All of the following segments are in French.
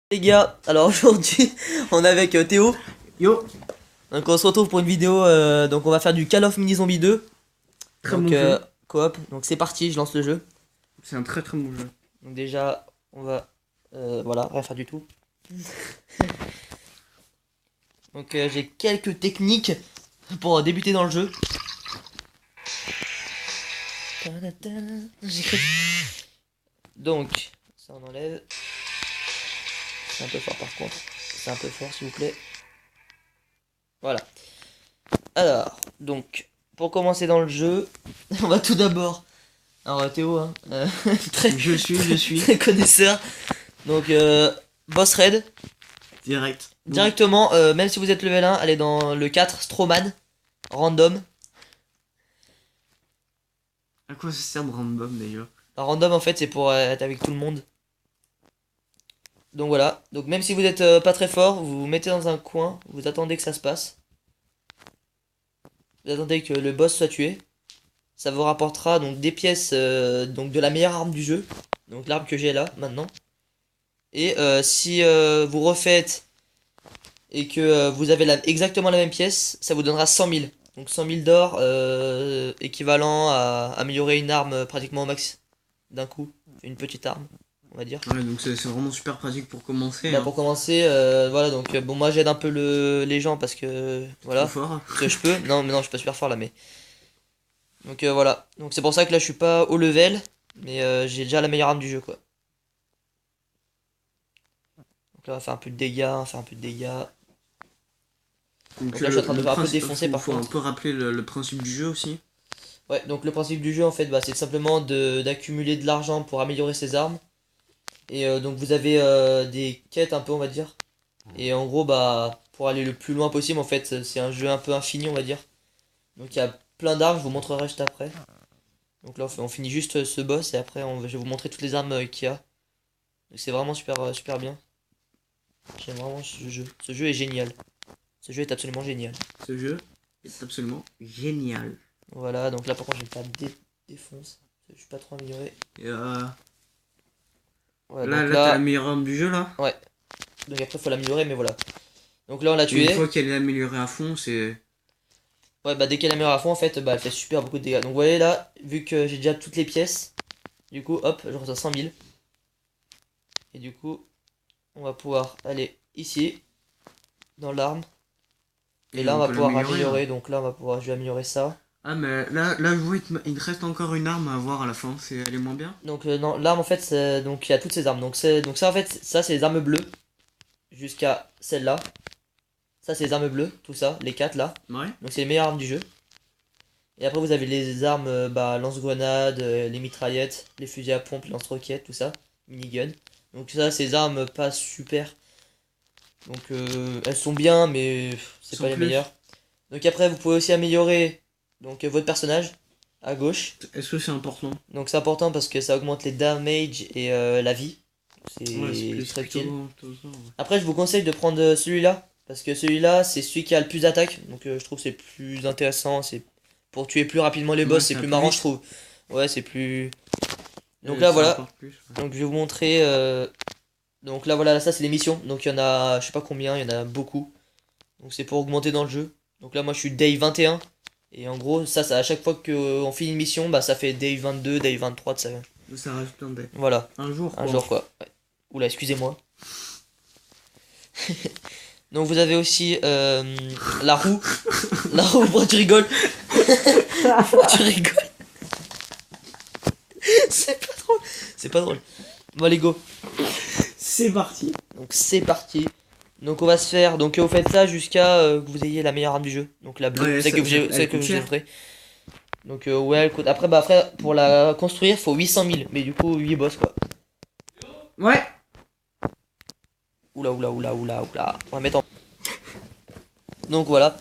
Les gars, alors aujourd'hui on est avec Théo. Yo, Donc on se retrouve pour une vidéo. Donc on va faire du Call of Mini Zombie 2. très Donc bon jeu. coop. Donc c'est parti, je lance le jeu. C'est un très très bon jeu. Donc déjà on va voilà, rien faire du tout. Donc j'ai quelques techniques pour débuter dans le jeu. Donc ça on enlève. C'est un peu fort par contre. C'est un peu fort s'il vous plaît. Voilà. Alors, donc, pour commencer dans le jeu, on va tout d'abord. Alors, Théo, hein, très, Je suis. très connaisseur. Donc, boss raid. Direct. Directement, même si vous êtes level 1, allez dans le 4, Strawman. Random. À quoi ça sert de random déjà? Alors, random, en fait, c'est pour être avec tout le monde. Donc voilà. Donc, même si vous êtes pas très fort, vous vous mettez dans un coin, vous attendez que ça se passe. Vous attendez que le boss soit tué. Ça vous rapportera donc des pièces donc de la meilleure arme du jeu. Donc l'arme que j'ai là maintenant. Et si vous refaites et que vous avez exactement la même pièce, ça vous donnera 100 000. Donc 100 000 d'or équivalent à améliorer une arme pratiquement au max d'un coup. Une petite arme, on va dire. Ouais, donc c'est vraiment super pratique pour commencer. Bah, Hein. pour commencer, voilà, donc bon, moi j'aide un peu les gens parce que voilà, Trop fort. parce que je peux. Non, mais non, je suis pas super fort là, mais donc voilà. Donc c'est pour ça que là je suis pas au level, mais j'ai déjà la meilleure arme du jeu quoi. Donc là on va faire un peu de dégâts, on va faire un peu de dégâts. Donc là je suis en train de me faire un peu défoncer par faut un contre. peu rappeler le principe du jeu aussi. Ouais, donc le principe du jeu en fait bah, c'est simplement d'accumuler de l'argent pour améliorer ses armes. Et donc vous avez des quêtes un peu on va dire. Et en gros bah pour aller le plus loin possible en fait c'est un jeu un peu infini on va dire. Donc il y a plein d'armes, je vous montrerai juste après. Donc là on finit juste ce boss et après je vais vous montrer toutes les armes qu'il y a. Donc c'est vraiment super, super bien. J'aime vraiment ce jeu. Ce jeu est génial. Ce jeu est absolument génial. Ce jeu est absolument génial. Voilà, donc là par contre je vais pas défonce. Je suis pas trop amélioré. Et Ouais, là, donc t'as la là. meilleure arme du jeu là. Ouais. Donc après faut l'améliorer mais voilà. Donc là on l'a Et une tué. fois qu'elle est améliorée à fond, c'est. Ouais bah dès qu'elle améliore à fond en fait bah elle fait super beaucoup de dégâts. Donc vous voyez là, vu que j'ai déjà toutes les pièces, du coup hop je reçois 100 000. Et du coup on va pouvoir aller ici dans l'arme. Et là on on va peut pouvoir l'améliorer. améliorer. Hein. Donc là je vais améliorer ça. Ah, mais là, je vois, il te reste encore une arme à avoir à la fin. Elle est moins bien. Donc non, l'arme en fait, donc il y a toutes ces armes. Donc ça en fait, ça c'est les armes bleues jusqu'à celle-là. Ça c'est les armes bleues, tout ça, les 4 là. Ouais. Donc c'est les meilleures armes du jeu. Et après vous avez les armes bah, lance-grenades, les mitraillettes, les fusils à pompe, lance-roquettes, tout ça, minigun. Donc ça c'est les armes pas super. Donc elles sont bien mais c'est Sans pas les plus. meilleures. Donc après vous pouvez aussi améliorer donc votre personnage à gauche. Est-ce que c'est important? Donc c'est important parce que ça augmente les damage et la vie. Ouais, c'est C'est plus très utile. plutôt ça, ouais. Après je vous conseille de prendre celui-là. Parce que celui-là c'est celui qui a le plus d'attaque. Donc je trouve que c'est plus intéressant. C'est pour tuer plus rapidement les boss. Ouais, C'est ça va plus plus marrant je vite. trouve. Ouais c'est plus... Donc là Ça voilà. rapporte plus. Ouais. Donc je vais vous montrer... Donc là voilà ça c'est les missions. Donc il y en a je sais pas combien. Il y en a beaucoup. Donc c'est pour augmenter dans le jeu. Donc là moi je suis day 21. Et en gros ça à chaque fois qu'on finit une mission bah ça fait day 22, day 23 de ça. Ça rajoute un dé. Voilà. Un jour, Un quoi. jour quoi. Ouais. Oula, excusez-moi. Donc vous avez aussi la roue. La roue, pourquoi tu rigoles? Pourquoi tu rigoles? C'est pas drôle. C'est pas drôle. Bon allez go. C'est parti. Donc c'est parti. Donc on va se faire. Donc vous faites ça jusqu'à que vous ayez la meilleure arme du jeu. Donc la bleue. Ouais, Celle que coûte je vous cher. offrez. Donc ouais elle coûte. Après bah après pour la construire faut 800 000. Mais du coup 8 boss quoi. Ouais. Oula oula oula oula oula. On va mettre en. Donc voilà.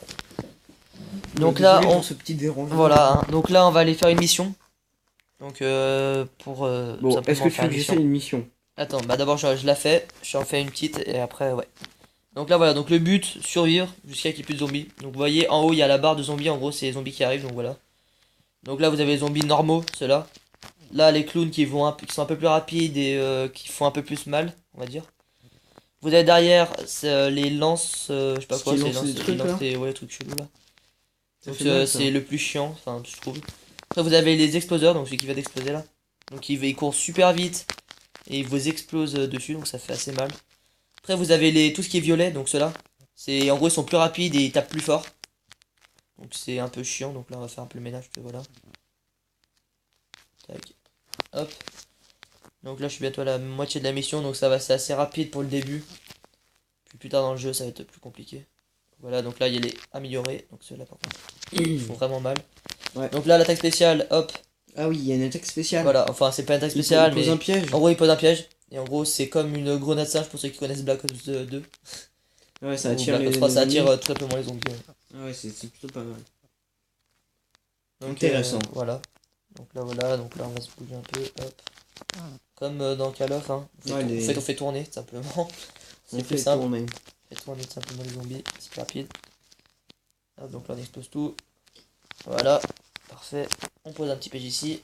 Donc là Désolé on. pour ce petit dérangement. Voilà, hein. Donc là on va aller faire une mission. Donc pour Bon, est-ce simplement que tu faire veux que une j'essaie mission. une mission? Attends, bah d'abord je la fais, j'en fais une petite et après ouais. Donc là voilà, donc le but, survivre jusqu'à qu'il n'y ait plus de zombies. Donc vous voyez en haut il y a la barre de zombies, en gros c'est les zombies qui arrivent, donc voilà. Donc là vous avez les zombies normaux, ceux-là. Là les clowns qui sont un peu plus rapides et qui font un peu plus mal, on va dire. Vous avez derrière les lances, je sais pas Ce quoi, qui c'est lance des trucs, là. ouais, les trucs chelous là. Ça Donc fait mal, ça. c'est le plus chiant, enfin je trouve. Après vous avez les exploseurs, donc celui qui va d'exploser là. Donc il court super vite et il vous explose dessus, donc ça fait assez mal. Après vous avez tout ce qui est violet, donc ceux-là. C'est en gros ils sont plus rapides et ils tapent plus fort. Donc c'est un peu chiant, donc là on va faire un peu le ménage, voilà. Tac. Hop. Donc là je suis bientôt à la moitié de la mission, donc ça va, c'est assez rapide pour le début. Puis plus tard dans le jeu ça va être plus compliqué. Voilà, donc là il y a les améliorés, donc ceux-là par contre ils font vraiment mal. Ouais. Donc là l'attaque spéciale, hop. Ah oui, il y a une attaque spéciale. Voilà, enfin c'est pas une attaque Il spéciale, pose mais un piège. en gros il pose un piège. Et en gros c'est comme une grenade singe pour ceux qui connaissent Black Ops 2. Ouais, ça Ou attire Black Ops les 3, ça attire ennemis. tout simplement les zombies. Ah ouais, c'est plutôt pas mal. Donc, Intéressant. voilà. Voilà, donc là on va se bouger un peu, hop. Comme dans Call of, hein. On fait tourner tout simplement. C'est plus simple. Tourner. On fait tourner tout simplement les zombies, c'est plus rapide. Hop, donc là on explose tout. Voilà, parfait. On pose un petit PJ ici.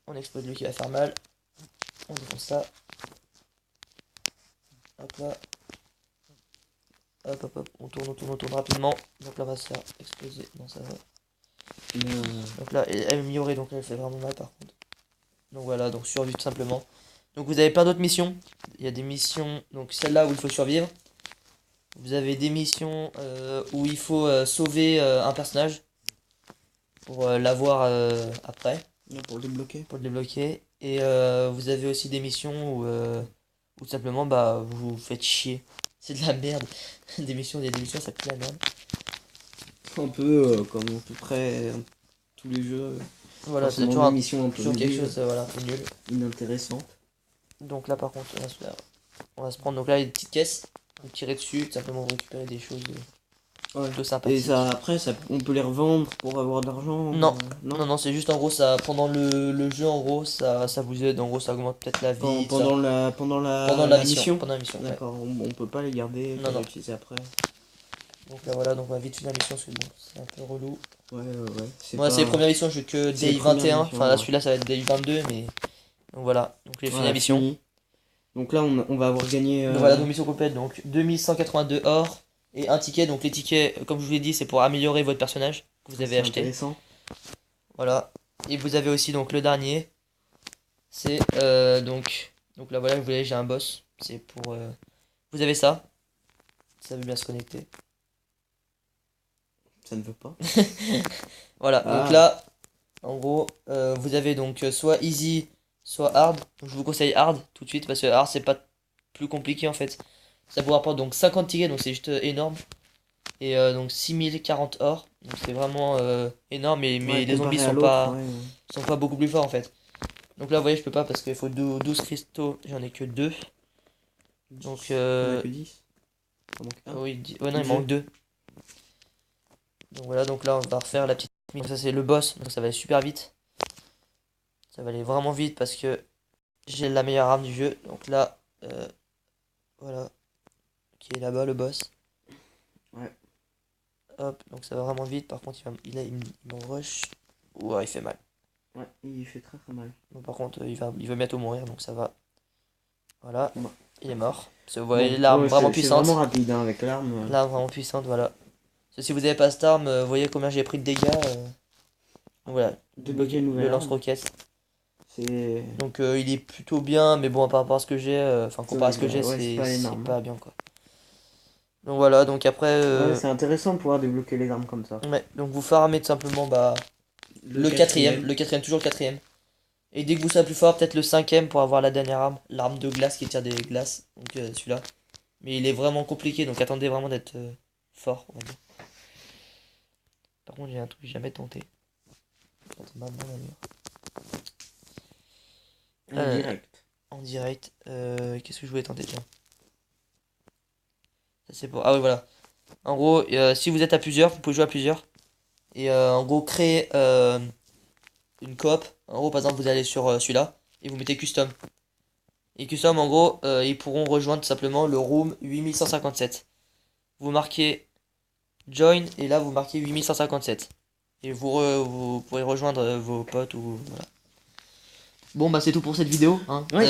On explose lui qui va faire mal. On défonce ça. Hop là. Hop hop hop, on tourne rapidement. Donc là on va se faire exploser. Non ça va. Donc là elle est améliorée, donc là elle fait vraiment mal par contre. Donc voilà, donc survivre tout simplement. Donc vous avez plein d'autres missions. Il y a des missions, donc celle-là où il faut survivre. Vous avez des missions où il faut sauver un personnage pour l'avoir après, Là, pour le débloquer. pour le débloquer. Et vous avez aussi des missions où tout simplement bah vous vous faites chier. C'est de la merde. Des missions, il y a des missions, ça pue la merde. Un peu comme à peu près tous les jeux. Voilà, c'est toujours une mission un peu toujours quelque nulle, chose voilà, un peu nul. inintéressante. Donc là par contre on va se prendre, donc là il y a des petites caisses. Vous tirez dessus, tout simplement vous récupérez des choses plutôt Et sympathiques. ça, après, ça, on peut les revendre pour avoir de l'argent. Non. Non. Non, c'est juste en gros ça pendant le jeu en gros ça vous aide, en gros ça augmente peut-être la vie. Pendant la mission. Pendant la mission. Ouais. D'accord, on peut pas les garder, Non, les non. utiliser après. Donc là voilà, donc on va vite finir la mission parce que bon, c'est un peu relou. Ouais. Moi c'est les premières missions, je joue que c'est les DI 21, premières enfin là missions, celui-là ça va être DI 22 mais. Donc voilà, donc j'ai fini Voilà, la mission. fini. Donc là on va avoir gagné. Donc voilà, donc mission complète, donc 2182 or et un ticket. Donc les tickets, comme je vous l'ai dit, c'est pour améliorer votre personnage que vous avez c'est acheté. intéressant. Voilà. Et vous avez aussi donc le dernier. C'est donc là voilà, vous voyez j'ai un boss. C'est pour vous avez ça. Ça veut bien se connecter. Ça ne veut pas. Voilà, Ah. donc là en gros vous avez donc soit easy, soit hard. Donc, je vous conseille hard tout de suite parce que hard c'est pas plus compliqué en fait. Ça vous rapporte donc 50 tickets, donc c'est juste énorme. Et donc 6040 or. Donc c'est vraiment énorme, mais Ouais, les zombies comparé à sont l'autre, sont pas beaucoup plus forts en fait. Donc là vous voyez je peux pas parce qu'il faut 12 cristaux, j'en ai que 2. Donc Il y en a que 10. Il en manque un. oui, ouais non il manque 2. Donc voilà, donc là on va refaire la petite. Donc ça c'est le boss, donc ça va aller super vite. Ça va aller vraiment vite parce que j'ai la meilleure arme du jeu. Donc là, voilà, qui est là-bas le boss. Ouais. Hop, donc ça va vraiment vite. Par contre il me rush. Ouah il fait mal. Ouais, il fait très très mal. Donc par contre il va bientôt mourir, donc ça va. Voilà, Ouais. il est mort. Vous voyez Bon, l'arme ouais, vraiment c'est puissante. vraiment rapide hein, avec l'arme. L'arme vraiment puissante, voilà. Parce que si vous avez pas cette arme, vous voyez combien j'ai pris de dégâts. Donc voilà, Débloquer une nouvelle le arme. lance-roquette. C'est. Donc il est plutôt bien, mais bon par rapport à ce que j'ai, enfin comparé à ce que j'ai, ouais, c'est pas c'est énorme. pas bien quoi. Donc voilà, donc après. Ouais, c'est intéressant de pouvoir débloquer les armes comme ça. Ouais, donc vous farmez tout simplement bah, le quatrième, toujours le quatrième. Et dès que vous serez plus fort, peut-être le cinquième pour avoir la dernière arme, l'arme de glace qui tire des glaces. Donc celui-là. Mais il est vraiment compliqué, donc attendez vraiment d'être fort, on va dire. Par contre, j'ai un truc que j'ai jamais tenté. En direct. En direct. Qu'est-ce que je voulais tenter, tiens. Ça c'est pour. Ah oui, voilà. En gros, si vous êtes à plusieurs, vous pouvez jouer à plusieurs. Et en gros, créer une coop. En gros, par exemple, vous allez sur celui-là et vous mettez custom. Et custom, en gros, ils pourront rejoindre tout simplement le room 8157. Vous marquez join et là vous marquez 8157. Et vous pourrez rejoindre vos potes ou voilà. Bon bah c'est tout pour cette vidéo. Hein. Oui,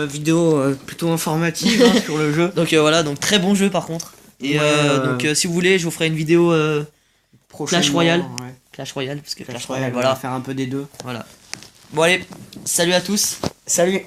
vidéo plutôt informative hein, sur le jeu. Donc voilà, donc très bon jeu par contre. Et donc si vous voulez, je vous ferai une vidéo Clash Royale. Ouais. Clash Royale, parce que Clash Royale, Royale, voilà. voilà. Faire un peu des deux. Voilà. Bon allez, salut à tous. Salut.